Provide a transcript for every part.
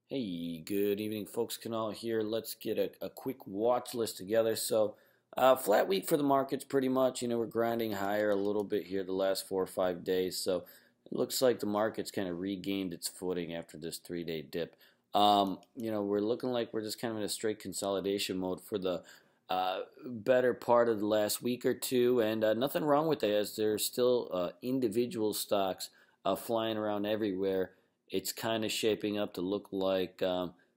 Hey, good evening, folks. Canal here. Let's get a quick watch list together. Flat week for the markets, pretty much. We're grinding higher a little bit here the last 4 or 5 days. So, it looks like the market's kind of regained its footing after this 3 day dip. We're looking like we're just kind of in a straight consolidation mode for the better part of the last week or two, and nothing wrong with it, as there's still individual stocks flying around everywhere. It's kind of shaping up to look like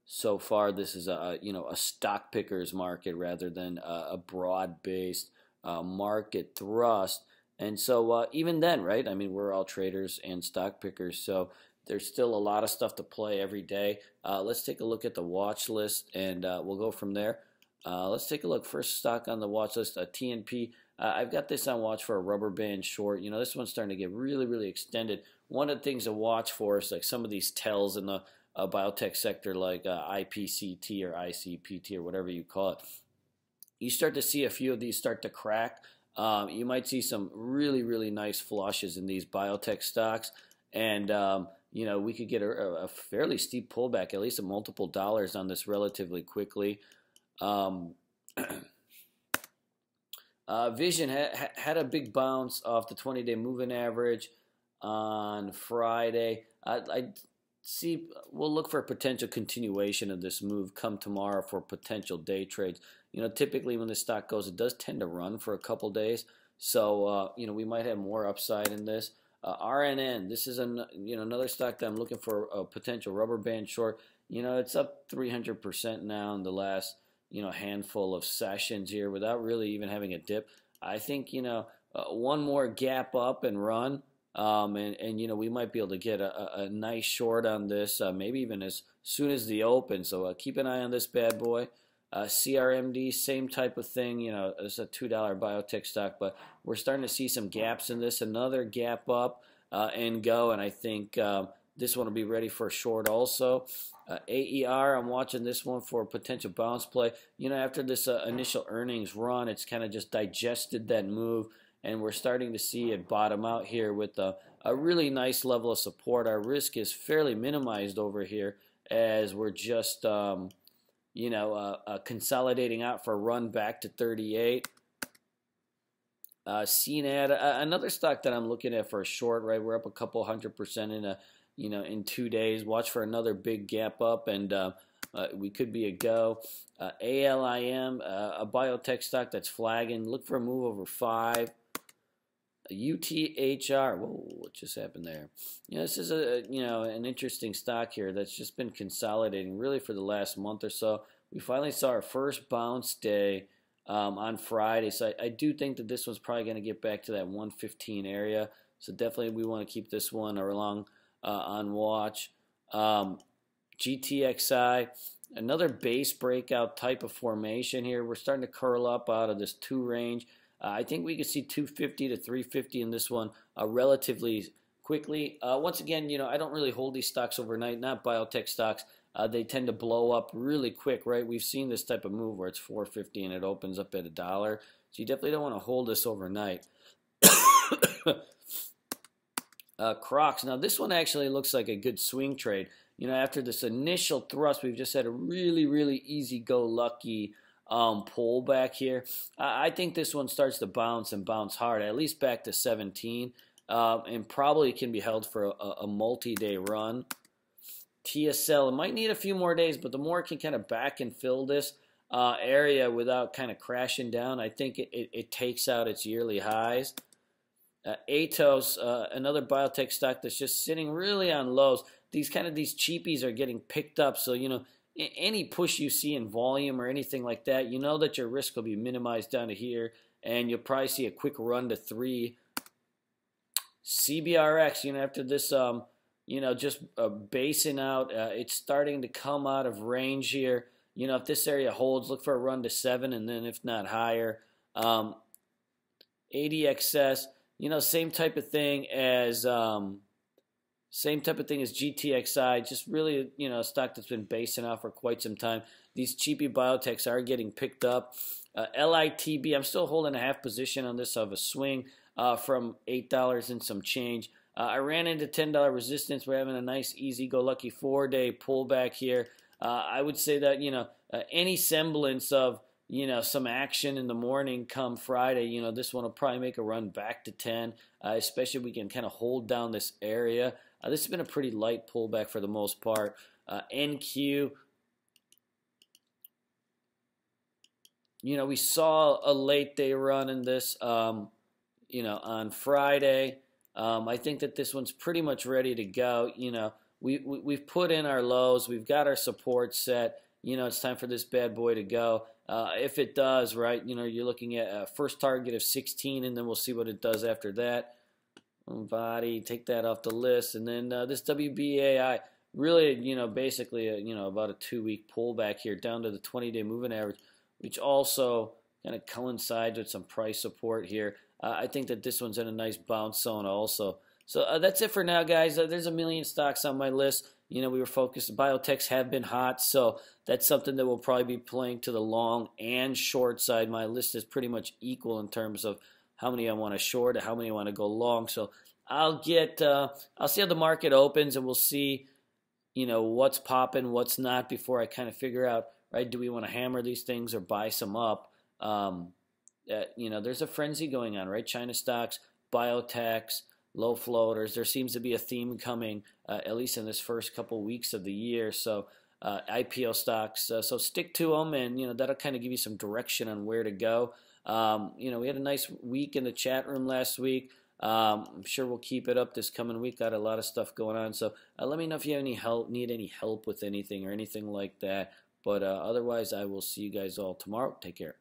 so far this is a stock pickers market rather than a broad based market thrust. And so even then, right? I mean, we're all traders and stock pickers, so there's still a lot of stuff to play every day. Let's take a look at the watch list, and we'll go from there. Let's take a look. First stock on the watch list, TNP. I've got this on watch for a rubber band short. This one's starting to get really, really extended. One of the things to watch for is like some of these tells in the biotech sector, like IPCT or ICPT or whatever you call it. You start to see a few of these start to crack. You might see some really, really nice flushes in these biotech stocks, and we could get a fairly steep pullback, at least at multiple dollars on this relatively quickly. Um, Vision had a big bounce off the 20-day moving average on Friday. I see. We'll look for a potential continuation of this move come tomorrow for potential day trades. Typically when the stock goes, it does tend to run for a couple days. So we might have more upside in this. RNN. This is another stock that I'm looking for a potential rubber band short. It's up 300% now in the last handful of sessions here without really even having a dip. I think one more gap up and run, and we might be able to get a nice short on this, maybe even as soon as the open. So keep an eye on this bad boy. CRMD, same type of thing. It's a $2 biotech stock, but we're starting to see some gaps in this. Another gap up and go, and I think this one will be ready for a short also. AER, I'm watching this one for a potential bounce play. After this initial earnings run, it's kind of just digested that move, and we're starting to see it bottom out here with a really nice level of support. Our risk is fairly minimized over here as we're just, consolidating out for a run back to 38. CNAD, another stock that I'm looking at for a short, right? We're up a couple 100% in 2 days. Watch for another big gap up, and we could be a go. ALIM, a biotech stock that's flagging. Look for a move over 5. UTHR. Whoa, what just happened there? This is an interesting stock here that's just been consolidating really for the last month or so. We finally saw our first bounce day on Friday, so I do think that this one's probably going to get back to that 115 area. So definitely we want to keep this one along on watch. GTXI, another base breakout type of formation here. We're starting to curl up out of this 2 range. I think we could see 250 to 350 in this one relatively quickly. Once again, I don't really hold these stocks overnight, not biotech stocks. They tend to blow up really quick, right? We've seen this type of move where it's 450 and it opens up at $1. So you definitely don't want to hold this overnight. Crocs. Now this one actually looks like a good swing trade. After this initial thrust, we've just had a really, really easy-go-lucky pullback here. I think this one starts to bounce and bounce hard, at least back to 17, and probably can be held for a multi-day run. TSL, it might need a few more days, but the more it can kind of back and fill this area without kind of crashing down, I think it takes out its yearly highs. Atos, another biotech stock that's just sitting really on lows. These cheapies are getting picked up, so any push you see in volume or anything like that, that your risk will be minimized down to here, and you'll probably see a quick run to 3. CBRX, after this, just basing out, it's starting to come out of range here. If this area holds, look for a run to 7, and then if not higher. ADXS, same type of thing as GTXI, just really, a stock that's been basing out for quite some time. These cheapy biotechs are getting picked up. LITB, I'm still holding a half position on this of a swing from $8 and some change. I ran into $10 resistance. We're having a nice, easy-go-lucky 4-day pullback here. I would say that, any semblance of, some action in the morning come Friday, this one will probably make a run back to 10, especially if we can kind of hold down this area. This has been a pretty light pullback for the most part. NQ, we saw a late day run in this, on Friday. I think that this one's pretty much ready to go. We've put in our lows. We've got our support set. It's time for this bad boy to go. If it does, right, you're looking at a first target of 16, and then we'll see what it does after that. Body, take that off the list. And then this WBAI, really, basically, about a 2-week pullback here down to the 20-day moving average, which also kind of coincides with some price support here. I think that this one's in a nice bounce zone also. So that's it for now, guys. There's a million stocks on my list. We were focused. Biotechs have been hot, so that's something that will probably be playing to the long and short side. My list is pretty much equal in terms of how many I want to short and how many I want to go long. So I'll see how the market opens, and we'll see, what's popping, what's not before I kind of figure out, right, do we want to hammer these things or buy some up? There's a frenzy going on, right? China stocks, biotechs, low floaters. There seems to be a theme coming, at least in this first couple weeks of the year. So IPO stocks, so stick to them, and that'll kind of give you some direction on where to go. We had a nice week in the chat room last week. I'm sure we'll keep it up this coming week. Got a lot of stuff going on. So let me know if you have any help, need any help with anything or anything like that. But otherwise, I will see you guys all tomorrow. Take care.